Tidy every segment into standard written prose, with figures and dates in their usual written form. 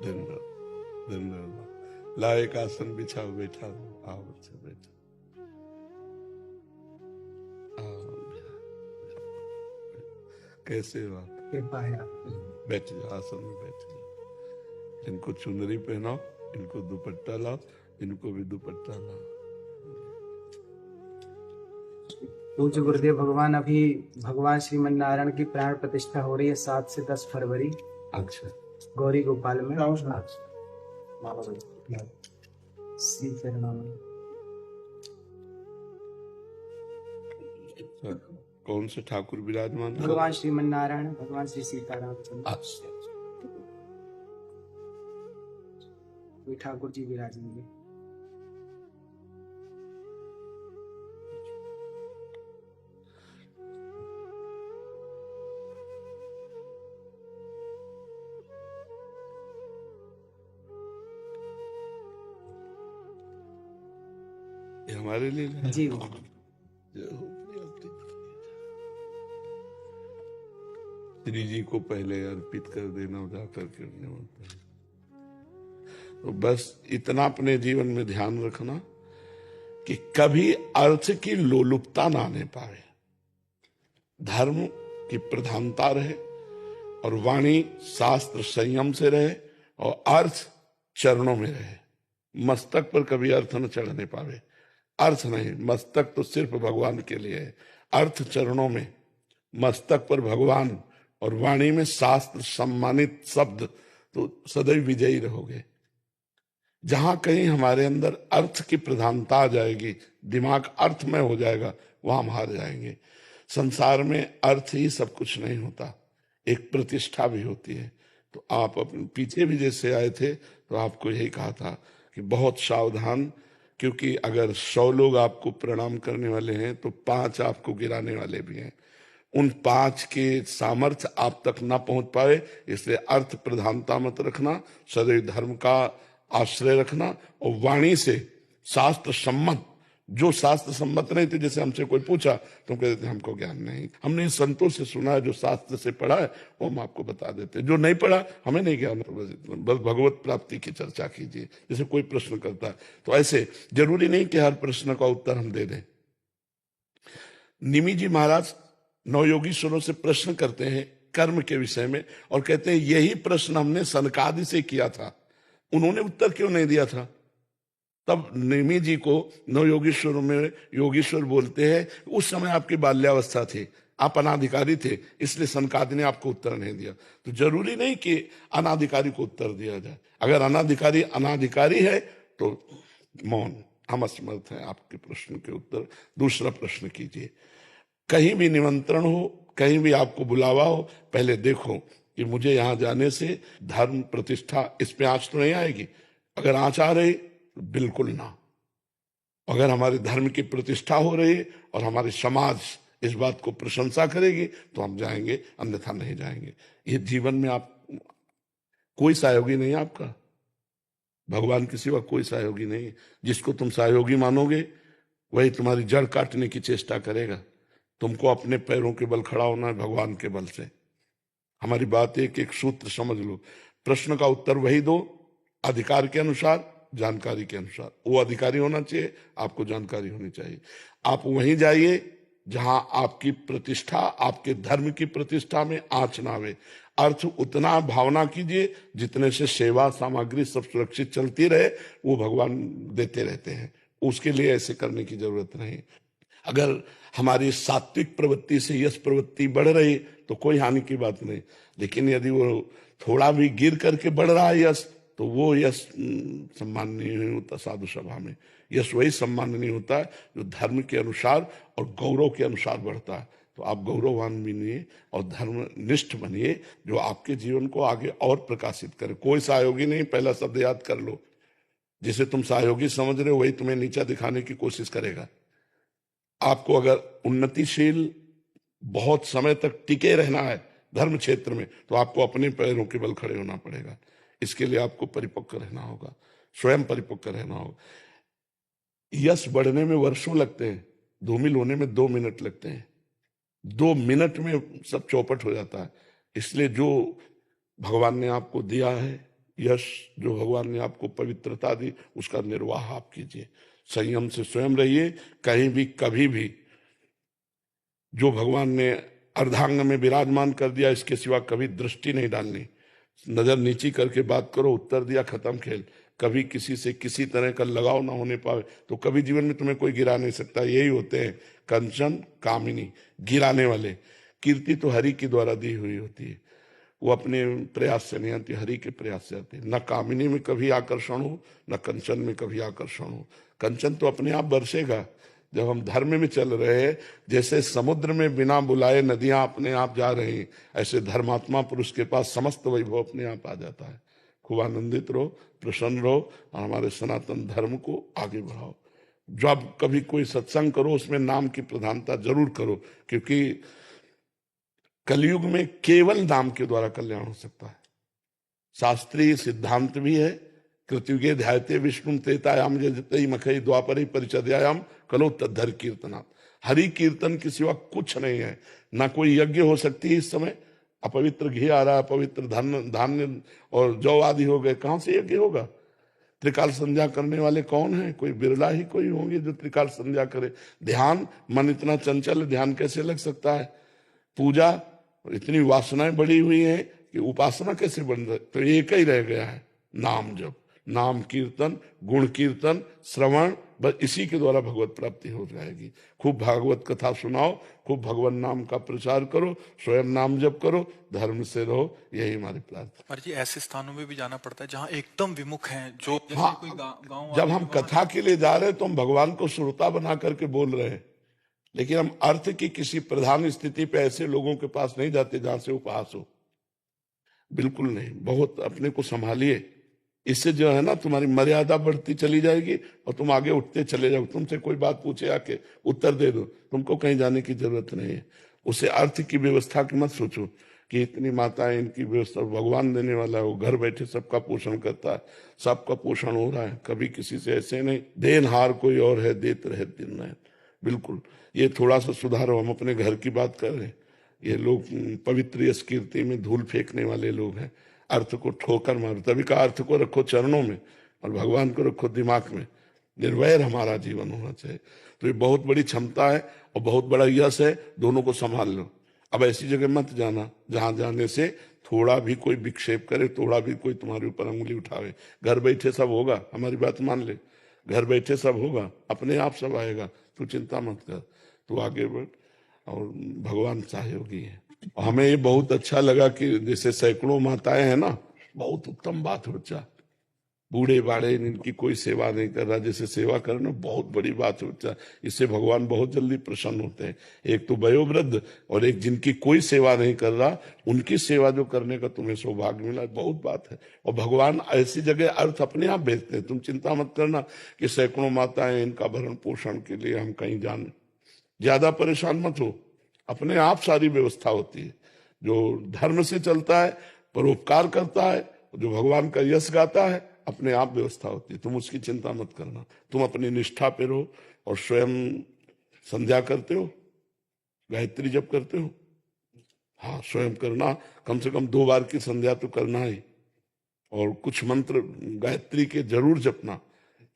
दिन भर दिन भर ला एक आसन बिछाओ, बैठा हो, आओ बच्चे बैठो, कैसे बात, बैठ जाओ, आसन में बैठ जाओ। इनको चुनरी पहनाओ, इनको दुपट्टा लाओ, इनको भी दुपट्टा लाओ। पूज्य गुरुदेव भगवान, अभी भगवान श्रीमन नारायण की प्राण प्रतिष्ठा हो रही है 7 से 10 फरवरी। अच्छा, गौरी गोपाल में। श्री चरणों में। कौन से ठाकुर विराजमान? भगवान श्रीमन नारायण, भगवान श्री सीताराम ठाकुर जी विराजेंगे। ये हमारे लिए जी श्री जी को पहले अर्पित कर देना, जाकर करने होता है। तो बस इतना अपने जीवन में ध्यान रखना कि कभी अर्थ की लोलुपता ना आने पाए, धर्म की प्रधानता रहे और वाणी शास्त्र संयम से रहे और अर्थ चरणों में रहे। मस्तक पर कभी अर्थ न चढ़ने पावे, अर्थ नहीं, मस्तक तो सिर्फ भगवान के लिए है, अर्थ चरणों में, मस्तक पर भगवान और वाणी में शास्त्र सम्मानित शब्द, तो सदैव विजयी रहोगे। जहां कहीं हमारे अंदर अर्थ की प्रधानता आ जाएगी, दिमाग अर्थमय हो जाएगा, वहां हम हार जाएंगे। संसार में अर्थ ही सब कुछ नहीं होता, एक प्रतिष्ठा भी होती है। तो आप अपने पीछे भी जैसे आए थे तो आपको यही कहा था कि बहुत सावधान, क्योंकि अगर 100 लोग आपको प्रणाम करने वाले हैं तो 5 आपको गिराने वाले भी हैं। उन 5 के सामर्थ्य आप तक ना पहुंच पाए, इसलिए अर्थ प्रधानता मत रखना, सदैव धर्म का आश्रय रखना और वाणी से शास्त्र सम्मत, जो शास्त्र सम्मत नहीं थे, जैसे हमसे कोई पूछा तो हम कहते थे हमको ज्ञान नहीं, हमने संतों से सुना है, जो शास्त्र से पढ़ा है वो हम आपको बता देते, जो नहीं पढ़ा हमें नहीं ज्ञान, बस भगवत प्राप्ति की चर्चा कीजिए। जैसे कोई प्रश्न करता है तो ऐसे जरूरी नहीं कि हर प्रश्न का उत्तर हम दे दें। निमि जी महाराज नवयोगीश्वरों से प्रश्न करते हैं कर्म के विषय में और कहते हैं यही प्रश्न हमने सनकादि से किया था, उन्होंने उत्तर क्यों नहीं दिया था? तब निमि जी को नवयोगीश्वरों में योगीश्वर बोलते हैं, उस समय आपकी बाल्यावस्था थी, आप अनाधिकारी थे, इसलिए सनकादि ने आपको उत्तर नहीं दिया। तो जरूरी नहीं कि अनाधिकारी को उत्तर दिया जाए, अगर अनाधिकारी अनाधिकारी है तो मौन, हम असमर्थ हैं आपके प्रश्न के उत्तर। दूसरा प्रश्न कीजिए, कहीं भी निमंत्रण हो, कहीं भी आपको बुलावा हो, पहले देखो कि मुझे यहां जाने से धर्म प्रतिष्ठा इस पे आंच तो नहीं आएगी। अगर आंच आ रही तो बिल्कुल ना, अगर हमारे धर्म की प्रतिष्ठा हो रही है और हमारे समाज इस बात को प्रशंसा करेगी तो हम जाएंगे, अन्यथा नहीं जाएंगे। ये जीवन में आप कोई सहयोगी नहीं है आपका, भगवान के सिवा कोई सहयोगी नहीं है। जिसको तुम सहयोगी मानोगे वही तुम्हारी जड़ काटने की चेष्टा करेगा। तुमको अपने पैरों के बल खड़ा होना है, भगवान के बल से। हमारी बात एक सूत्र समझ लो, प्रश्न का उत्तर वही दो अधिकार के अनुसार, जानकारी के अनुसार। वो अधिकारी होना चाहिए, आपको जानकारी होनी चाहिए। आप वहीं जाइए जहां आपकी प्रतिष्ठा, आपके धर्म की प्रतिष्ठा में आंच ना आवे। अर्थ उतना भावना कीजिए जितने से सेवा सामग्री सब सुरक्षित चलती रहे, वो भगवान देते रहते हैं, उसके लिए ऐसे करने की जरूरत नहीं। अगर हमारी सात्विक प्रवृत्ति से यश प्रवृत्ति बढ़ रही तो कोई हानि की बात नहीं, लेकिन यदि वो थोड़ा भी गिर करके बढ़ रहा है यश, तो वो यश सम्माननीय नहीं होता। साधु सभा में यश वही सम्माननीय होता है जो धर्म के अनुसार और गौरव के अनुसार बढ़ता है। तो आप गौरववान बनिए और धर्मनिष्ठ बनिए, जो आपके जीवन को आगे और प्रकाशित करे। कोई सहयोगी नहीं, पहला शब्द याद कर लो, जिसे तुम सहयोगी समझ रहे हो वही तुम्हें नीचा दिखाने की कोशिश करेगा। आपको अगर उन्नतिशील बहुत समय तक टिके रहना है धर्म क्षेत्र में, तो आपको अपने पैरों के बल खड़े होना पड़ेगा। इसके लिए आपको परिपक्व रहना होगा, स्वयं परिपक्व रहना होगा। यश बढ़ने में वर्षों लगते हैं, धूमिल होने में 2 मिनट लगते हैं। 2 मिनट में सब चौपट हो जाता है। इसलिए जो भगवान ने आपको दिया है यश जो भगवान ने आपको पवित्रता दी उसका निर्वाह आप कीजिए, संयम से स्वयं रहिए। कहीं भी कभी भी जो भगवान ने अर्धांग में विराजमान कर दिया इसके सिवा कभी दृष्टि नहीं डालनी, नजर नीची करके बात करो, उत्तर दिया, खत्म खेल। कभी किसी से किसी तरह का लगाव ना होने पावे तो कभी जीवन में तुम्हें कोई गिरा नहीं सकता। यही होते हैं कंचन कामिनी, गिराने वाले। कीर्ति तो हरि के द्वारा दी हुई होती है, वो अपने प्रयास से नहीं आती, हरि के प्रयास से आती है। न कामिनी में कभी आकर्षण हो, न कंचन में कभी आकर्षण हो। कंचन तो अपने आप बरसेगा जब हम धर्म में चल रहे हैं। जैसे समुद्र में बिना बुलाए नदियां अपने आप जा रही, ऐसे धर्मात्मा पुरुष के पास समस्त वैभव अपने आप आ जाता है। खूब आनंदित रहो, प्रसन्न रहो और हमारे सनातन धर्म को आगे बढ़ाओ। जब कभी कोई सत्संग करो उसमें नाम की प्रधानता जरूर करो, क्योंकि कलयुग में केवल नाम के द्वारा कल्याण हो सकता है। शास्त्रीय सिद्धांत भी है, कृत्युगे ध्यायते विष्णु त्रेतायाम जयते मखई द्वापरे परिचर्यायाम कलो तद्धर कीर्तनात्। हरि कीर्तन के सिवा कुछ नहीं है। ना कोई यज्ञ हो सकती है इस समय, अपवित्र घी आ रहा है, अपवित्र धान्य और जौ आदि हो गए, कहां से यज्ञ होगा? त्रिकाल संध्या करने वाले कौन है? कोई बिरला ही कोई होंगे जो त्रिकाल संध्या करे। ध्यान, मन इतना चंचल, ध्यान कैसे लग सकता है? पूजा, इतनी वासनाएं बढ़ी हुई हैं कि उपासना कैसे बन रही? तो एक ही रह गया है, नाम जप, नाम कीर्तन, गुण कीर्तन, श्रवण, बस इसी के द्वारा भगवत प्राप्ति हो जाएगी। खूब भागवत कथा सुनाओ, खूब भगवान नाम का प्रचार करो, स्वयं नाम जप करो, धर्म से रहो, यही हमारी प्रार्थना। पर जी ऐसे स्थानों में भी जाना पड़ता है जहाँ एकदम विमुख हैं, जो हाँ, कोई गांव जब हम कथा के लिए जा रहे हैं तो हम भगवान को श्रोता बना करके बोल रहे हैं, लेकिन हम अर्थ की किसी प्रधान स्थिति पे ऐसे लोगों के पास नहीं जाते जहां से उपहास हो, बिल्कुल नहीं। बहुत अपने को संभालिए, इससे जो है ना तुम्हारी मर्यादा बढ़ती चली जाएगी और तुम आगे उठते चले जाओ। तुमसे कोई बात पूछे आके उत्तर दे दो, तुमको कहीं जाने की जरूरत नहीं है। उसे अर्थ की व्यवस्था की मत सोचो कि इतनी माताएं, इनकी व्यवस्था भगवान देने वाला है, वो घर बैठे सबका पोषण करता है, सबका पोषण हो रहा है। कभी किसी से ऐसे नहीं, देनहार कोई और है, देत रहे दिन रात। बिल्कुल, ये थोड़ा सा सुधारो। हम अपने घर की बात कर रहे हैं, ये लोग पवित्र यश कीर्ति में धूल फेंकने वाले लोग हैं, अर्थ को ठोकर मारो। तभी का अर्थ को रखो चरणों में और भगवान को रखो दिमाग में। निर्वैर हमारा जीवन होना चाहिए। तो ये बहुत बड़ी क्षमता है और बहुत बड़ा यश है, दोनों को संभाल लो। अब ऐसी जगह मत जाना जहां जाने से थोड़ा भी कोई विक्षेप करे, थोड़ा भी कोई तुम्हारे ऊपर अंगुली उठावे। घर बैठे सब होगा, हमारी बात मान ले, घर बैठे सब होगा, अपने आप सब आएगा, तू चिंता मत कर, तू आगे बढ़ और भगवान सहयोगी है। और हमें ये बहुत अच्छा लगा कि जैसे सैकड़ों माताएं हैं ना, बहुत उत्तम बात हो। बच्चा बूढ़े बाड़े इनकी कोई सेवा नहीं कर रहा, जैसे सेवा करना बहुत बड़ी बात होता है। इससे भगवान बहुत जल्दी प्रसन्न होते हैं। एक तो वयोवृद्ध और एक जिनकी कोई सेवा नहीं कर रहा, उनकी सेवा जो करने का तुम्हें सौभाग्य मिला, बहुत बात है। और भगवान ऐसी जगह अर्थ अपने आप भेजते हैं। तुम चिंता मत करना कि सैकड़ों माताएं, इनका भरण पोषण के लिए हम कहीं जाने, ज्यादा परेशान मत हो, अपने आप सारी व्यवस्था होती है। जो धर्म से चलता है, परोपकार करता है, जो भगवान का यश गाता है, अपने आप व्यवस्था होती है। तुम उसकी चिंता मत करना, तुम अपनी निष्ठा पे रहो। और स्वयं संध्या करते हो, गायत्री जप करते हो? हाँ, स्वयं करना, कम से कम 2 बार की संध्या तो करना ही। और कुछ मंत्र गायत्री के जरूर जपना,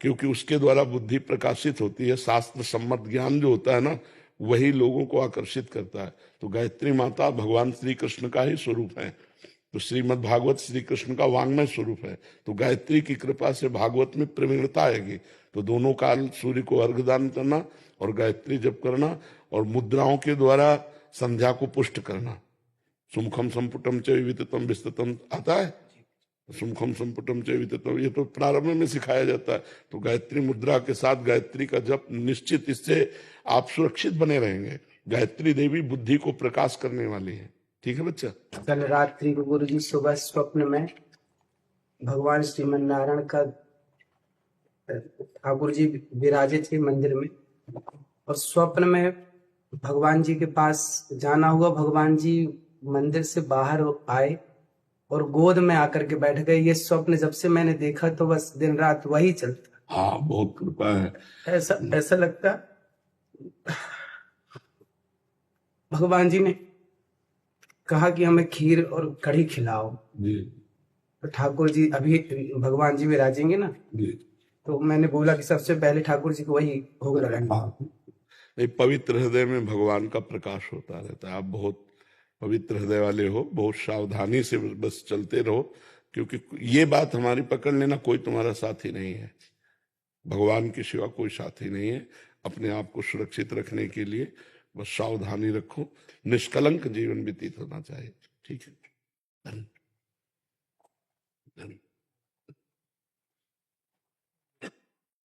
क्योंकि उसके द्वारा बुद्धि प्रकाशित होती है। शास्त्र सम्मत ज्ञान जो होता है ना, वही लोगों को आकर्षित करता है। तो गायत्री माता भगवान श्री कृष्ण का ही स्वरूप है। तो श्रीमद् भागवत श्री कृष्ण का वांग्मय स्वरूप है। तो गायत्री की कृपा से भागवत में प्रवीणता आएगी। तो दोनों काल सूर्य को अर्घ दान करना और गायत्री जप करना और मुद्राओं के द्वारा संध्या को पुष्ट करना। सुमुखम संपुटम च विविततम विस्ततम आता है, सुमुखम संपुटम च विविततम, ये तो प्रारंभ में सिखाया जाता है। तो गायत्री मुद्रा के साथ गायत्री का जप निश्चित, इससे आप सुरक्षित बने रहेंगे। गायत्री देवी बुद्धि को प्रकाश करने वाली है। ठीक है बच्चा? कल रात्रि को गुरु जी सुबह स्वप्न में भगवान श्रीमन नारायण का, ठाकुर जी विराजे थे मंदिर में, और स्वप्न में भगवान जी के पास जाना हुआ। भगवान जी मंदिर से बाहर आए और गोद में आकर के बैठ गए। ये स्वप्न जब से मैंने देखा तो बस दिन रात वही चलता। हाँ, बहुत कृपा है। ऐसा लगता भगवान जी ने कहा कि हमें खीर और कढ़ी खिलाओ। जी। तो ठाकुर जी अभी भगवान जी विराजेंगे ना, जी। तो मैंने बोला कि सबसे पहले ठाकुर जी को वही भोग लगाएंगे। नहीं, पवित्र हृदय में भगवान का प्रकाश होता रहता है। आप बहुत पवित्र हृदय वाले हो, बहुत सावधानी से बस चलते रहो, क्योंकि ये बात हमारी पकड़ लेना, कोई तुम्हारा साथी नहीं है, भगवान के सिवा कोई साथी नहीं है। अपने आप को सुरक्षित रखने के लिए बस सावधानी रखो, निष्कलंक जीवन व्यतीत होना चाहिए। ठीक है। धन्यवाद।